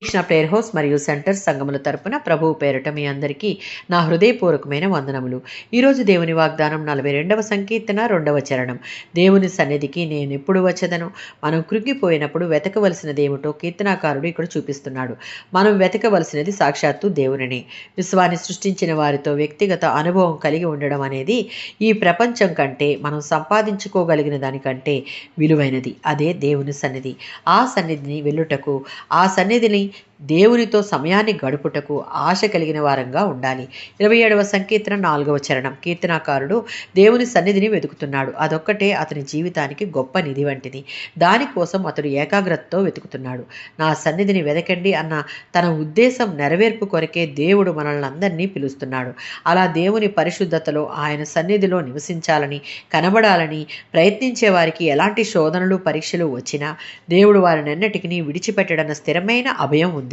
Krishna prayer house మరియు centre సంఘముల తరపున ప్రభువు పేరట మీ అందరికీ నా హృదయపూర్వకమైన వందనములు. ఈరోజు దేవుని వాగ్దానం 42వ సంకీర్తన 2వ చరణం. దేవుని సన్నిధికి నేను ఎప్పుడు వచ్చేదను? మనం కృంగిపోయినప్పుడు వెతకవలసినదేమిటో కీర్తనాకారుడు ఇక్కడ చూపిస్తున్నాడు. మనం వెతకవలసినది సాక్షాత్తు దేవునిని. విశ్వాన్ని సృష్టించిన వారితో వ్యక్తిగత అనుభవం కలిగి ఉండడం అనేది ఈ ప్రపంచం కంటే మనం సంపాదించుకోగలిగిన దానికంటే విలువైనది. అదే దేవుని సన్నిధి. ఆ సన్నిధిని వెళ్ళుటకు, ఆ సన్నిధిని దేవునితో సమయాన్ని గడుపుటకు ఆశ కలిగిన వారంగా ఉండాలి. 27వ సంకీర్తన 4వ చరణం. కీర్తనాకారుడు దేవుని సన్నిధిని వెతుకుతున్నాడు. అదొక్కటే అతని జీవితానికి గొప్ప నిధి వంటిది. దానికోసం అతడు ఏకాగ్రతతో వెతుకుతున్నాడు. నా సన్నిధిని వెతకండి అన్న తన ఉద్దేశం నెరవేర్పు కొరకే దేవుడు మనల్ని అందరినీ పిలుస్తున్నాడు. అలా దేవుని పరిశుద్ధతలో, ఆయన సన్నిధిలో నివసించాలని, కనబడాలని ప్రయత్నించే వారికి ఎలాంటి శోధనలు, పరీక్షలు వచ్చినా దేవుడు వారినన్నిటికీ విడిచిపెట్టడన్న స్థిరమైన అభయం ఉంది.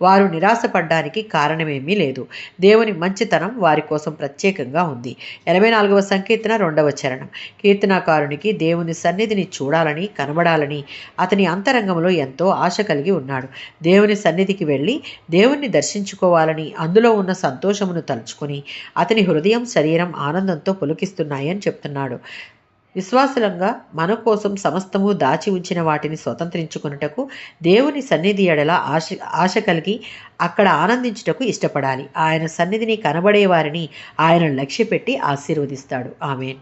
వారు నిరాశపడ్డానికి కారణమేమీ లేదు. దేవుని మంచితనం వారి కోసం ప్రత్యేకంగా ఉంది. 84వ సంకీర్తన 2వ చరణం. కీర్తనాకారునికి దేవుని సన్నిధిని చూడాలని, కనబడాలని అతని అంతరంగంలో ఎంతో ఆశ కలిగి ఉన్నాడు. దేవుని సన్నిధికి వెళ్ళి దేవుణ్ణి దర్శించుకోవాలని, అందులో ఉన్న సంతోషమును తలుచుకొని అతని హృదయం, శరీరం ఆనందంతో పులకిస్తున్నాయని చెప్తున్నాడు. విశ్వాసులంగా మన కోసం సమస్తము దాచి ఉంచిన వాటిని స్వతంత్రించుకున్నటకు దేవుని సన్నిధి ఎడల ఆశ కలిగి అక్కడ ఆనందించుటకు ఇష్టపడాలి. ఆయన సన్నిధిని కనబడే వారిని ఆయన లక్ష్యపెట్టి ఆశీర్వదిస్తాడు. ఆమేన్.